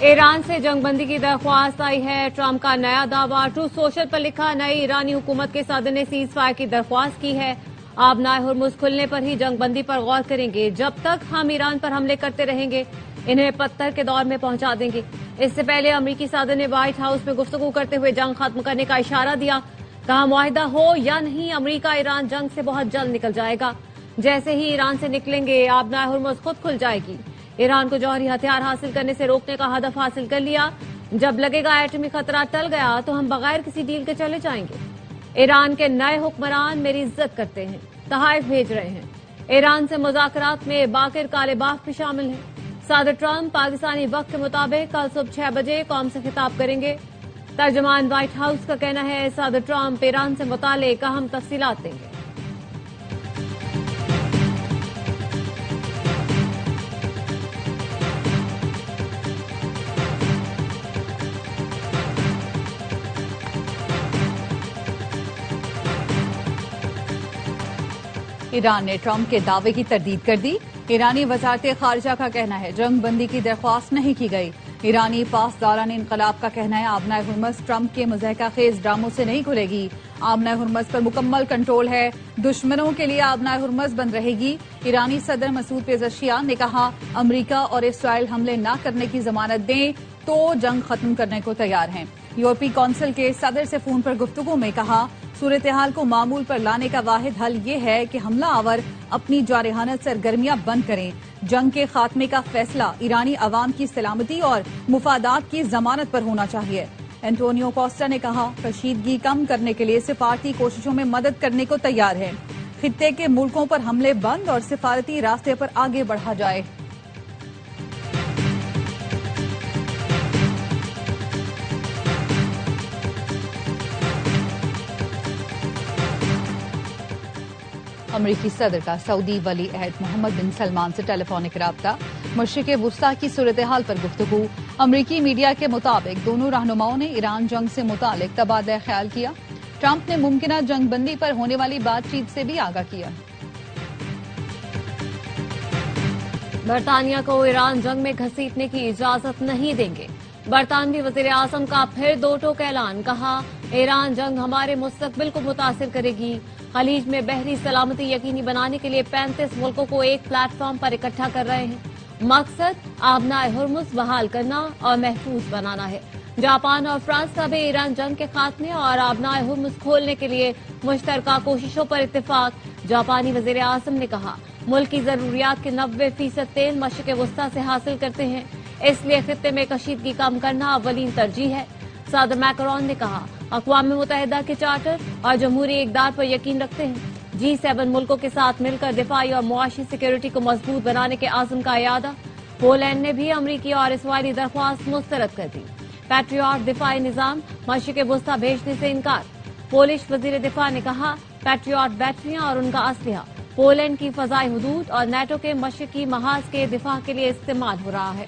Iran से जंग बंदी की दरख्वास्त आई है। ट्रंप का नया दावा। ट्रूथ सोशल पर लिखा, नई ईरानी हुकूमत के सदर ने सीज फायर की दरख्वास्त की है। आबनाए हुर्मुज खुलने पर ही जंग बंदी पर गौर करेंगे। जब तक हम ईरान पर हमले करते रहेंगे, इन्हें पत्थर के दौर में पहुंचा देंगे। इससे पहले अमरीकी सदर ने व्हाइट हाउस में गुफ्तगू करते हुए जंग खत्म करने का इशारा दिया। कहा, मुआहिदा हो या नहीं, अमरीका ईरान जंग से बहुत जल्द निकल जाएगा। जैसे ही ईरान से निकलेंगे, आबनाए हुर्मुज खुद खुल जाएगी। ईरान को जौहरी हथियार हासिल करने से रोकने का हदफ हासिल कर लिया। जब लगेगा एटमी खतरा टल गया तो हम बगैर किसी डील के चले जाएंगे। ईरान के नए हुक्मरान मेरी इज्जत करते हैं, तहाइफ भेज रहे हैं। ईरान से मुज़ाकरात में बाकिर कालेबाफ भी शामिल हैं। सदर ट्रंप पाकिस्तानी वक्त के मुताबिक कल सुबह 6 बजे कौम से खिताब करेंगे। तर्जुमान व्हाइट हाउस का कहना है, सदर ट्रंप ईरान से मुताल्लिक अहम तफसीलात देंगे। ईरान ने ट्रंप के दावे की तरदीद कर दी। ईरानी वज़ारत खारजा का कहना है, जंग बंदी की दरख्वास्त नहीं की गई। ईरानी पासदारान इनकलाब का कहना है, आबनाए हुर्मुज ट्रंप के मुज़हका खेज ड्रामों से नहीं खुलेगी। आबनाए हुर्मुज पर मुकम्मल कंट्रोल है। दुश्मनों के लिए आबनाए हुर्मुज बंद रहेगी। ईरानी सदर मसूद पेज़ेश्कियान ने कहा, अमरीका और इसराइल हमले न करने की जमानत दें तो जंग खत्म करने को तैयार हैं। यूरोपीय कौंसिल के सदर से फोन पर गुफ्तगू में कहा, सूरत हाल को मामूल पर लाने का वाहिद हल ये है कि हमला आवर अपनी जारहाना सरगर्मियां बंद करें। जंग के खात्मे का फैसला ईरानी अवाम की सलामती और मुफादात की जमानत पर होना चाहिए। एंटोनियो कोस्टा ने कहा, कशीदगी कम करने के लिए सिफारती कोशिशों में मदद करने को तैयार है। खित्ते के मुल्कों पर हमले बंद और सिफारती रास्ते पर आगे बढ़ा जाए। अमरीकी सदर का सऊदी वली अहद मोहम्मद बिन सलमान से टेलीफोनिक राब्ता। मशरिक़ वुस्ता की सूरत हाल पर गुफ्तगू। अमरीकी मीडिया के मुताबिक दोनों रहनुमाओं ने ईरान जंग से मुतालिक तबादला ख्याल किया। ट्रंप ने मुमकिना जंग बंदी पर होने वाली बातचीत से भी आगाह किया। बरतानिया को ईरान जंग में घसीटने की इजाजत नहीं देंगे। बरतानवी वजीर आजम का फिर दो टोक ऐलान। कहा, ईरान जंग हमारे मुस्तकबिल को मुतासिर करेगी। खलीज में बहरी सलामती यकीनी बनाने के लिए 35 मुल्कों को एक प्लेटफॉर्म पर इकट्ठा कर रहे हैं। मकसद आबनाए हुर्मुज बहाल करना और महफूज बनाना है। जापान और फ्रांस का भी ईरान जंग के खात्मे और आबनाए हुर्मुज खोलने के लिए मुश्तरका कोशिशों पर इत्तेफाक। जापानी वजीर आजम ने कहा, मुल्क की जरूरियात के 90% तेल मशरिक़ वुस्ता से हासिल करते हैं, इसलिए खित्ते में कशीदगी कम करना अव्वलीन तरजीह है। सदर मैक्रोन ने कहा, अक़वाम मुत्तहिदा के चार्टर और जमहूरी इक़दार पर यकीन रखते हैं। G7 मुल्कों के साथ मिलकर दिफाई और मुआशी सिक्योरिटी को मजबूत बनाने के आज़म का यादा। पोलैंड ने भी अमरीकी और इसराइली दरख्वास्त मुस्तरद कर दी। पैट्रियट दिफाई निज़ाम मशरिक़ वुस्ता भेजने से इनकार। पोलिश वजीर दिफा ने कहा, पैट्रियट बैटरियां और उनका असलहा पोलैंड की फजाई हुदूद और नेटो के मशरिकी महाज के दिफा के लिए इस्तेमाल हो रहा है।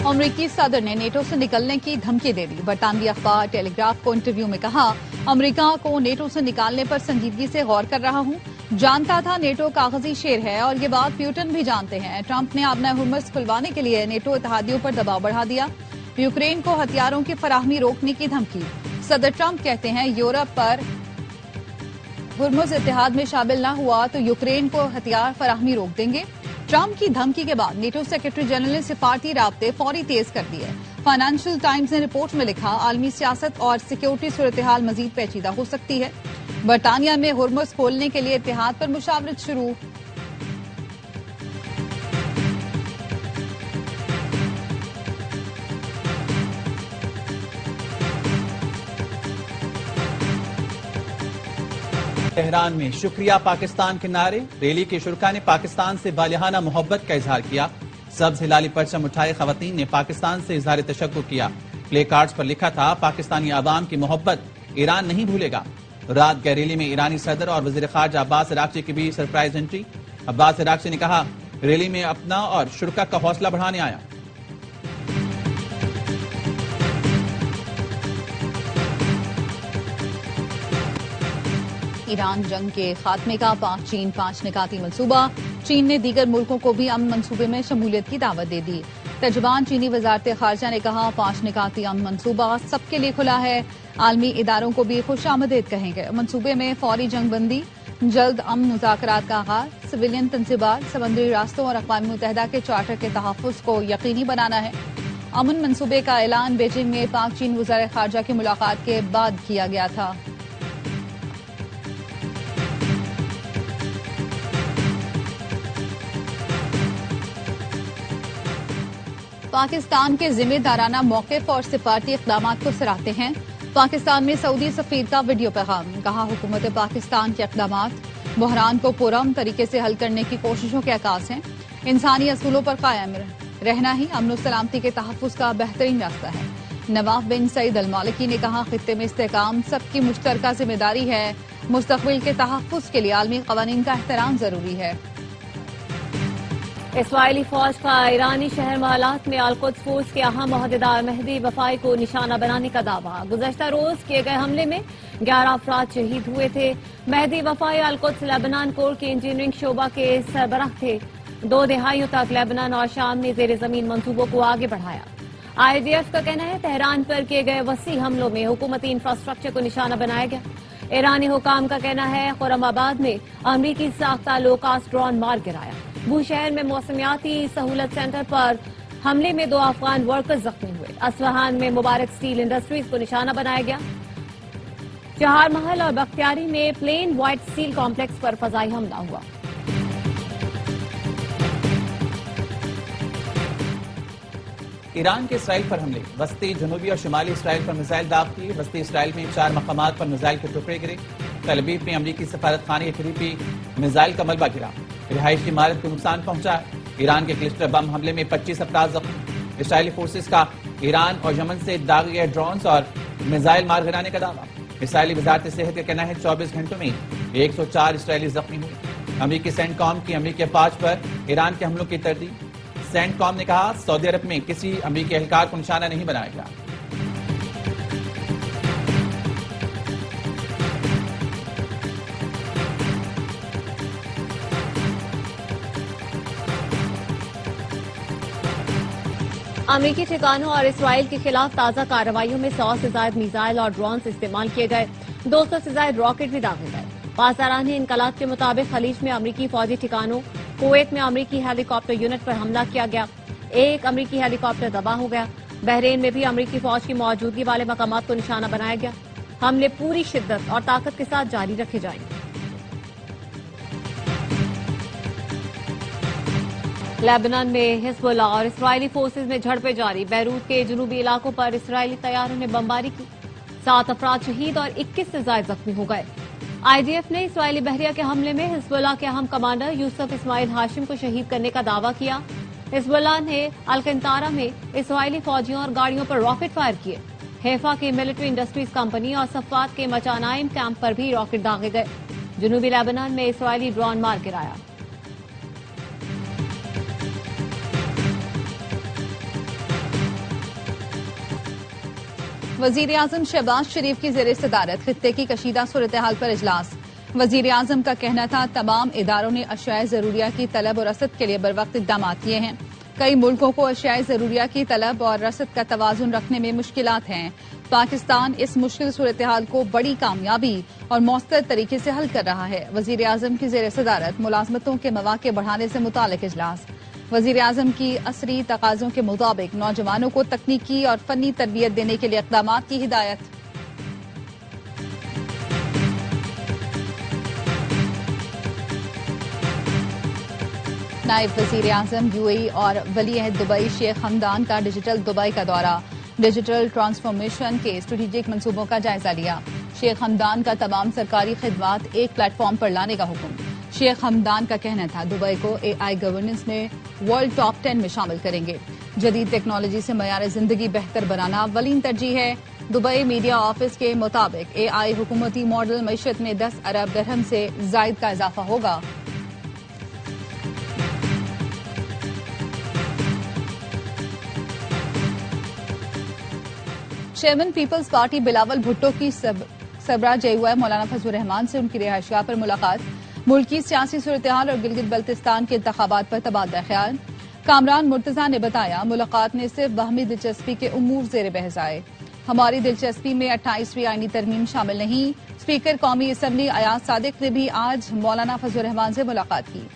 अमरीकी सदर ने नेटो से निकलने की धमकी दे दी। बरतानवी अखबार टेलीग्राफ को इंटरव्यू में कहा, अमरीका को नेटो से निकालने पर संजीदगी से गौर कर रहा हूं। जानता था नेटो कागजी शेर है और ये बात प्यूटन भी जानते हैं। ट्रंप ने आबनाए हुर्मुज खुलवाने के लिए नेटो इत्तेहादियों पर दबाव बढ़ा दिया। यूक्रेन को हथियारों की फराहमी रोकने की धमकी। सदर ट्रंप कहते हैं, यूरोप पर हुर्मुज इत्तेहाद में शामिल न हुआ तो यूक्रेन को हथियार फराहमी रोक देंगे। ट्रंप की धमकी के बाद नेटो सेक्रेटरी जनरल ने सिफारती राब्ते फौरी तेज कर दिए। फाइनेंशियल टाइम्स ने रिपोर्ट में लिखा, आलमी सियासत और सिक्योरिटी सूरत हाल मजीद पेचीदा हो सकती है। बरतानिया में हुर्मुज खोलने के लिए इत्तेहाद पर मुशावरत शुरू। तेहरान में शुक्रिया पाकिस्तान के नारे। रैली के शुरका ने पाकिस्तान से बालिहाना मोहब्बत का इजहार किया। सब्ज हिलाली परचम उठाए खवातीन ने पाकिस्तान से इजहार तशक्कुर किया। प्ले कार्ड्स पर लिखा था, पाकिस्तानी आवाम की मोहब्बत ईरान नहीं भूलेगा। रात गए रैली में ईरानी सदर और वजीर खारजा अब्बास अरागची की भी सरप्राइज एंट्री। अब्बास अरागची ने कहा, रैली में अपना और शुरका का हौसला बढ़ाने आया। ایران جنگ کے خاتمے کا چین 5 نکاتی منصوبہ، چین نے دیگر ملکوں کو بھی امن منصوبے میں شمولیت کی دعوت دے دی۔ ترجمان چینی وزارت خارجہ نے کہا 5 نکاتی امن منصوبہ سب کے لیے کھلا ہے، عالمی اداروں کو بھی خوش آمدید کہیں گے۔ منصوبے میں فوری جنگ بندی، جلد امن مذاکرات کا آغاز، سویلین تنصیبات، سمندری راستوں اور اقوام متحدہ کے چارٹر کے تحفظ کو یقینی بنانا ہے۔ امن منصوبے کا اعلان بیجنگ میں پاک چین وزیر خارجہ کی ملاقات کے بعد کیا گیا تھا۔ پاکستان کے ذمہ دارانہ موقف اور سفارتی اقدامات کو سراہتے ہیں پاکستان میں سعودی سفیر کا ویڈیو پیغام، کہا حکومت پاکستان کے اقدامات بحران کو پرامن طریقے سے حل کرنے کی کوششوں کے عکاس ہیں، انسانی اصولوں پر قائم رہنا ہی امن و سلامتی کے تحفظ کا بہترین راستہ ہے۔ نواف بن سعید المالکی نے کہا خطے میں استحکام سب کی مشترکہ ذمہ داری ہے، مستقبل کے تحفظ کے لیے عالمی قوانین کا احترام ضروری ہے۔ اسرائیلی فوج کا ایرانی شہر محلات میں القدس فورس کے اہم عہدیدار مہدی وفائی کو نشانہ بنانے کا دعویٰ، گزشتہ روز کیے گئے حملے میں 11 افراد شہید ہوئے تھے۔ مہدی وفائی القدس لبنان کور کے انجینئرنگ شعبہ کے سربراہ تھے۔ 2 دہائیوں تک لبنان اور شام نے زیر زمین منصوبوں کو آگے بڑھایا۔ IDF کا کہنا ہے تہران پر کیے گئے وسیع حملوں میں حکومتی انفراسٹرکچر کو نشانہ بنایا گیا۔ ایرانی حکام کا کہنا ہے خرم آباد میں امریکی ساختہ لوکاسٹ ڈرون مار گرایا۔ بوشہر میں موسمیاتی سہولت سینٹر پر حملے میں 2 افغان ورکرز زخمی ہوئے۔ اصفہان میں مبارک سٹیل انڈسٹریز کو نشانہ بنایا گیا۔ چہار محل اور بختیاری میں پلین وائٹ سٹیل کمپلیکس پر فضائی حملہ ہوا۔ ایران کے اسرائیل پر حملے، وسطی جنوبی اور شمالی اسرائیل پر میزائل داغ کیے۔ وسطی اسرائیل میں 4 مقامات پر میزائل کے ٹکڑے گرے۔ تل ابیب میں امریکی سفارت خانے کے قریب بھی میزائل کا ملبہ گرا، رہائشی عمارت کو نقصان پہنچا۔ ایران کے کلسٹر بم حملے میں 25 افراد زخمی۔ اسرائیلی فورسز کا ایران اور یمن سے داغے گئے ڈرونز اور میزائل مار گرانے کا دعویٰ۔ اسرائیلی وزارت صحت کا کہنا ہے 24 گھنٹوں میں 104 اسرائیلی زخمی ہوئے۔ امریکی سینٹ کام کی امریکی افواج پر ایران کے حملوں کی تردید۔ سینٹ کام نے کہا سعودی عرب میں کسی امریکی اہلکار کو نشانہ نہیں بنایا گیا۔ امریکی ٹھکانوں اور اسرائیل کے خلاف تازہ کارروائیوں میں 100 سے زائد میزائل اور ڈرونز استعمال کیے گئے، 200 سے زائد راکٹ بھی داغے گئے۔ پاسداران انقلاب کے مطابق خلیج میں امریکی فوجی ٹھکانوں، کویت میں امریکی ہیلی کاپٹر یونٹ پر حملہ کیا گیا، 1 امریکی ہیلی کاپٹر تباہ ہو گیا۔ بحرین میں بھی امریکی فوج کی موجودگی والے مقامات کو نشانہ بنایا گیا۔ حملے پوری شدت اور طاقت کے ساتھ جاری رکھے جائیں گے۔ لیبنان میں حزب اللہ اور اسرائیلی فورسز میں جھڑپیں جاری، بیروت کے جنوبی علاقوں پر اسرائیلی طیاروں نے بمباری کی، 7 افراد شہید اور 21 سے زائد زخمی ہو گئے۔ IDF نے اسرائیلی بحریہ کے حملے میں حزب اللہ کے اہم کمانڈر یوسف اسماعیل ہاشم کو شہید کرنے کا دعویٰ کیا۔ حزب اللہ نے القنطارہ میں اسرائیلی فوجیوں اور گاڑیوں پر راکٹ فائر کیے۔ حیفا کی ملٹری انڈسٹریز کمپنی اور صفات کے مچانائم کیمپ پر بھی راکٹ داغے گئے۔ جنوبی لیبنان میں اسرائیلی ڈرون مار گرایا۔ وزیر اعظم شہباز شریف کی زیر صدارت خطے کی کشیدہ صورتحال پر اجلاس۔ وزیر اعظم کا کہنا تھا تمام اداروں نے اشیاء ضروریہ کی طلب اور رسد کے لیے بروقت اقدامات کیے ہیں۔ کئی ملکوں کو اشیاء ضروریہ کی طلب اور رسد کا توازن رکھنے میں مشکلات ہیں۔ پاکستان اس مشکل صورتحال کو بڑی کامیابی اور مؤثر طریقے سے حل کر رہا ہے۔ وزیر اعظم کی زیر صدارت ملازمتوں کے مواقع بڑھانے سے متعلق اجلاس۔ وزیر اعظم کی عصری تقاضوں کے مطابق نوجوانوں کو تکنیکی اور فنی تربیت دینے کے لیے اقدامات کی ہدایت۔ نائب وزیر اعظم UAE اور ولی عہد دبئی شیخ حمدان کا ڈیجیٹل دبئی کا دورہ، ڈیجیٹل ٹرانسفارمیشن کے اسٹریٹجک منصوبوں کا جائزہ لیا۔ شیخ حمدان کا تمام سرکاری خدمات ایک پلیٹ فارم پر لانے کا حکم۔ شیخ حمدان کا کہنا تھا دبئی کو AI گورننس میں ورلڈ ٹاپ 10 میں شامل کریں گے۔ جدید ٹیکنالوجی سے معیار زندگی بہتر بنانا اولین ترجیح ہے۔ دبئی میڈیا آفس کے مطابق AI حکومتی ماڈل معیشت میں 10 ارب درہم سے زائد کا اضافہ ہوگا۔ Chairman Peoples Party Bilawal Bhutto کی सरबराह JUI मौलाना फजल रहमान से उनकी रिहाइशगाह पर मुलाकात, मुल्की सियासी सूरत-ए-हाल और गिलगित बल्तिस्तान के इंतखाबात पर तबादला ख्याल। कामरान मुर्तजा ने बताया, मुलाकात में सिर्फ बाहमी दिलचस्पी के उमूर जेर बहस आए। हमारी दिलचस्पी में 28वीं आईनी तरमीम शामिल नहीं। स्पीकर कौमी असम्बली अयाज सादिक ने भी आज मौलाना फजल रहमान से मुलाकात की।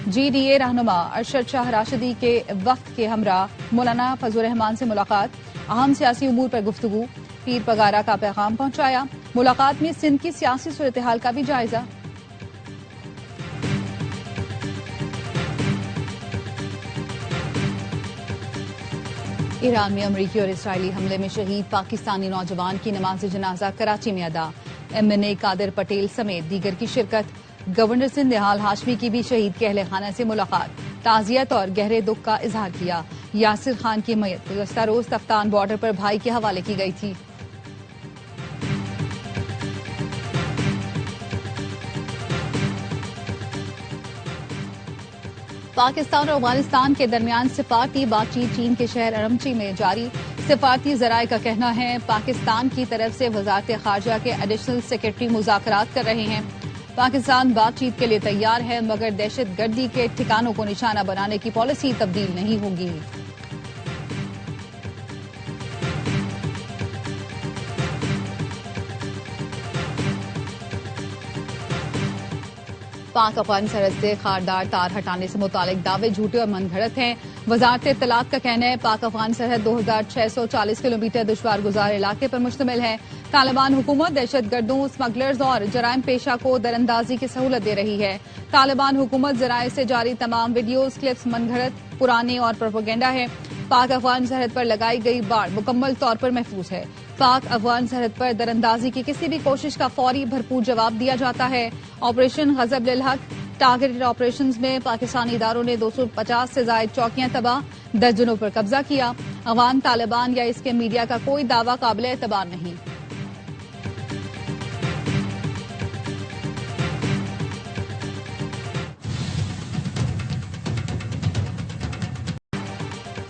GDA रहनुमा अरशद शाह राशिदी के वक्त के हमरा मौलाना फजल रहमान से मुलाकात, अहम सियासी उमूर पर गुफ्तगू, पीर पगारा का पैगाम पहुंचाया। मुलाकात में सिंध की सियासी सूरत हाल का भी जायजा। ईरान में अमरीकी और इसराइली हमले में शहीद पाकिस्तानी नौजवान की नमाज जनाजा कराची में अदा। MNA कादिर पटेल समेत दीगर की शिरकत। गवर्नर सिंध निहाल हाशमी की भी शहीद के अहले खाना से मुलाकात, ताजियत और गहरे दुख का इजहार किया। यासिर खान की मयत गुज़श्ता रोज तफ्तान बॉर्डर पर भाई के हवाले की गई थी। पाकिस्तान और अफगानिस्तान के दरमियान सिफारती बातचीत चीन के शहर अरमची में जारी। सिफारती जराये का कहना है, पाकिस्तान की तरफ से वजारत खारजा के एडिशनल सेक्रेटरी मुज़ाकरात कर रहे हैं। पाकिस्तान बातचीत के लिए तैयार है, मगर दहशत गर्दी के ठिकानों को निशाना बनाने की पॉलिसी तब्दील नहीं होगी। पाक अफगान सरहद से खारदार तार हटाने से मुतालिक दावे झूठे और मनगढ़ंत हैं। वजारत इत्तलात का कहना है, पाक अफगान सरहद 2640 किलोमीटर दुश्वार गुजार इलाके पर मुश्तमिल है। तालिबान हुकूमत दहशत गर्दों, स्मगलर्स और जराइम पेशा को दरअंदाजी की सहूलत दे रही है। तालिबान हुकूमत जराये से जारी तमाम वीडियोज क्लिप्स मनगढ़ंत, पुराने और प्रोपेगेंडा है। पाक अफगान सरहद पर लगाई गई बाड़ मुकम्मल तौर पर महफूज है। पाक अफगान सरहद पर दरअंदाजी की किसी भी कोशिश का फौरी भरपूर जवाब दिया जाता है। ऑपरेशन गजब लिल हक टारगेटेड ऑपरेशंस में पाकिस्तानी इदारों ने 250 से जायद चौकियां तबाह, दर्जनों पर कब्जा किया। अफगान तालिबान या इसके मीडिया का कोई दावा काबिल एतबार नहीं।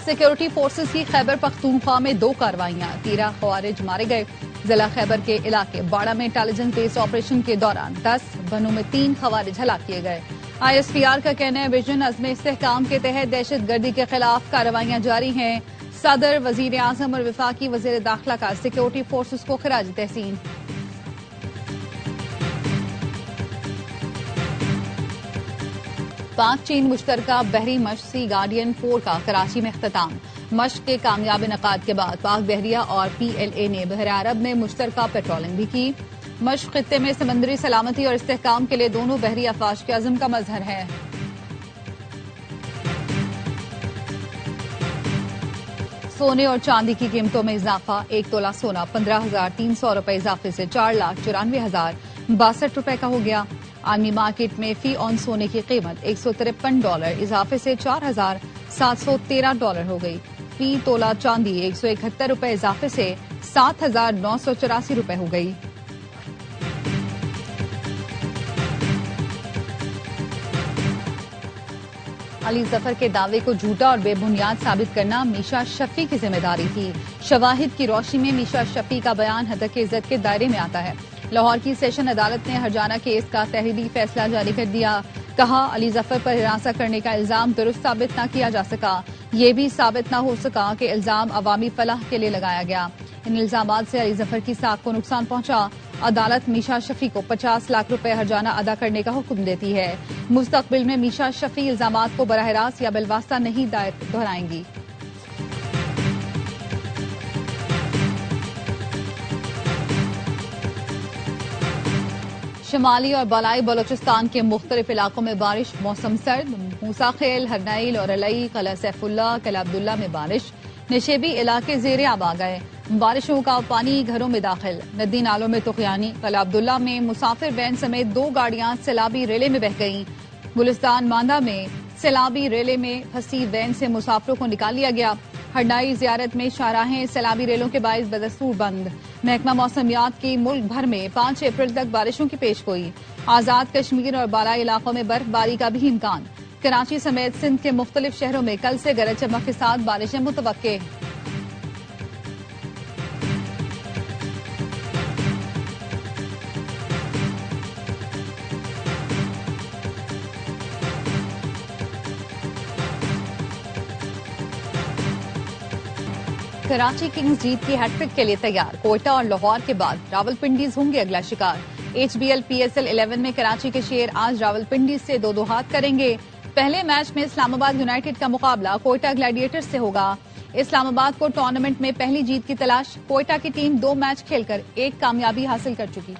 सिक्योरिटी फोर्सेस की खैबर पख्तूनख्वा में 2 कार्रवाइयां, 13 खवारिज मारे गए। जिला खैबर के इलाके बाड़ा में इंटेलिजेंस बेस्ड ऑपरेशन के दौरान 10 बनों में 3 खवारिज हलाक किए गए। ISPR का कहना है, विजन अज़्म इस्तेहकाम के तहत दहशत गर्दी के खिलाफ कार्रवाइयां जारी हैं। सदर, वजीर आजम और वफाकी वजीर दाखिला का सिक्योरिटी फोर्सेस को खिराज तहसीन। पाक चीन मुश्तरका बहरी मश्क सी गार्डियन 4 का कराची में इख्तिताम। मश्क के कामयाब इनकाद के बाद पाक बहरिया और PLA ने बहर अरब में मुश्तरका पेट्रोलिंग भी की। मश्क खित्ते में समंदरी सलामती और इस्तेहकाम के लिए दोनों बहरी अफवाज के अज़्म का मजहर है। सोने और चांदी की कीमतों में इजाफा, 1 तोला सोना 15,300 रुपए इजाफे से 4,94,062 रुपए का हो गया। आलमी मार्केट में फी ऑन सोने की कीमत $153 इजाफे से $4,713 हो गई। फी तोला चांदी 171 रुपए इजाफे से 7,984 रुपए हो गई। अली जफर के दावे को झूठा और बेबुनियाद साबित करना मीशा शफी की जिम्मेदारी थी। शवाहिद की रोशनी में मीशा शफी का बयान हदक इज्जत के दायरे में आता है। लाहौर की सेशन अदालत ने हरजाना केस का तहरीरी फैसला जारी कर दिया। कहा, अली जफर पर हिरासत करने का इल्जाम दुरुस्त साबित न किया जा सका। ये भी साबित न हो सका कि इल्जाम अवामी फलाह के लिए लगाया गया। इन इल्जामात से अली जफर की साख को नुकसान पहुंचा। अदालत मीशा शफी को 50 लाख रुपए हरजाना अदा करने का हुक्म देती है। मुस्तकबिल में मीशा शफी इल्जामात को बराह रास्त या बिलवास्ता नहीं दोहराएंगी। शिमाली और बालाई बलोचिस्तान के मुख्तलिफ इलाकों में बारिश, मौसम सर्द। मूसा खेल, हरनाइल और अलई, कला सैफुल्ला, कला अब्दुल्ला में बारिश। नशेबी इलाके ज़ेरे आब आ गए। बारिशों का पानी घरों में दाखिल। नदी नालों में तुखयानी। कला अब्दुल्ला में मुसाफिर वैन समेत 2 गाड़ियां सैलाबी रेले में बह गईं। गुलिस्तान मांदा में सैलाबी रेले में फंसी वैन से मुसाफिरों को निकाल लिया गया। हरनाई जियारत में शाहराहें सैलाबी रेलों के बाइस बदस्तूर बंद। महकमा मौसमियात की मुल्क भर में 5 अप्रैल तक बारिशों की पेशगोई। आजाद कश्मीर और बालाई इलाकों में बर्फबारी का भी इम्कान। कराची समेत सिंध के मुख्तलिफ शहरों में कल से गरज चमक के साथ बारिशें मुतवक्के। कराची किंग्स जीत की हैट्रिक के लिए तैयार। कोयटा और लाहौर के बाद रावलपिंडीज होंगे अगला शिकार। HBL PSL 11 में कराची के शेर आज रावलपिंडी से 2-2 हाथ करेंगे। पहले मैच में इस्लामाबाद यूनाइटेड का मुकाबला कोयटा ग्लैडिएटर्स से होगा। इस्लामाबाद को टूर्नामेंट में पहली जीत की तलाश। कोयटा की टीम 2 मैच खेलकर 1 कामयाबी हासिल कर चुकी।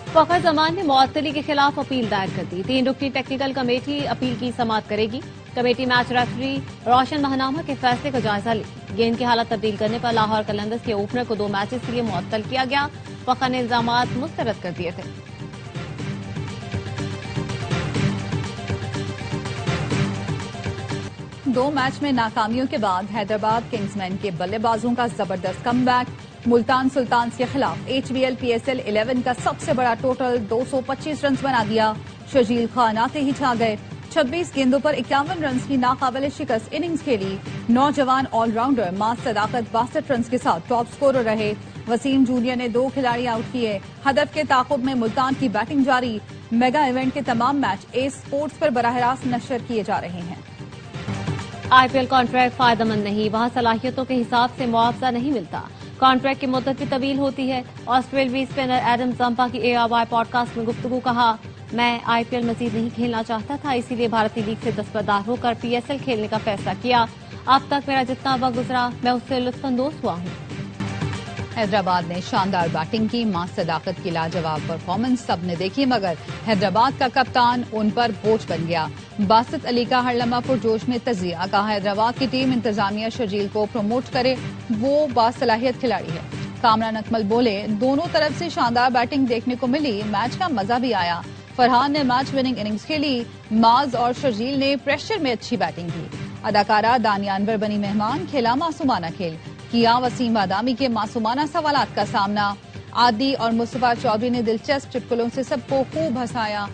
फखर जमान ने मुअत्तली के खिलाफ अपील दायर कर दी। 3 रुकनी टेक्निकल कमेटी अपील की समाअत करेगी। कमेटी मैच रेफरी रोशन महनामा के फैसले का जायजा ली। गेंद की हालत तब्दील करने पर लाहौर कलंदर्स के ओपनर को 2 मैचेस के लिए मुअत्तल किया गया। फखर ने इल्जामात मुस्तरद कर दिए थे। दो मैच में नाकामियों के बाद हैदराबाद किंग्समैन के बल्लेबाजों का जबरदस्त कमबैक। मुल्तान सुल्तान्स के खिलाफ HBL PSL 11 का सबसे बड़ा टोटल 225 रन बना दिया। शजील खान आते ही छा गए। 26 गेंदों पर 51 रन की नाकाबिले शिकस्त इनिंग्स खेली। नौजवान ऑलराउंडर मास सदाकत 62 रन के साथ टॉप स्कोरर रहे। वसीम जूनियर ने 2 खिलाड़ी आउट किए। हदफ के ताकुब में मुल्तान की बैटिंग जारी। मेगा इवेंट के तमाम मैच एस स्पोर्ट्स पर बराह रास्त नशर किए जा रहे हैं। IPL कॉन्ट्रैक्ट फायदेमंद नहीं, वहाँ सलाहियतों के हिसाब से मुआवजा नहीं मिलता। कॉन्ट्रैक्ट की मुद्दत भी तवील होती है। ऑस्ट्रेलवी स्पिनर एडम जंपा की ARY पॉडकास्ट में गुफ्तगू कहा, मैं IPL मजीद नहीं खेलना चाहता था, इसीलिए भारतीय लीग से दस्तबरदार होकर PSL खेलने का फैसला किया। अब तक मेरा जितना वक्त गुजरा मैं उससे लुत्फानंदोज हुआ हूँ। हैदराबाद ने शानदार बैटिंग की। मास सदाकत की लाजवाब परफॉर्मेंस सबने देखी, मगर हैदराबाद का कप्तान उन पर बोझ बन गया। बासित अली का हर लम्हा पुरजोश में तजिया। कहा हैदराबाद की टीम इंतजामिया शजील को प्रमोट करे, वो बासलाहियत खिलाड़ी है। कामरान अकमल बोले, दोनों तरफ से शानदार बैटिंग देखने को मिली, मैच का मजा भी आया। फरहान ने मैच विनिंग इनिंग्स खेली। माज और शजील ने प्रेशर में अच्छी बैटिंग की। अदाकारा दानिया अनवर बनी मेहमान, खेला मासूमाना खेल। किया वसीम बादामी के मासूमाना सवालात का सामना। आदि और मुस्तफा चौधरी ने दिलचस्प चुटकुलों से सबको खूब हंसाया।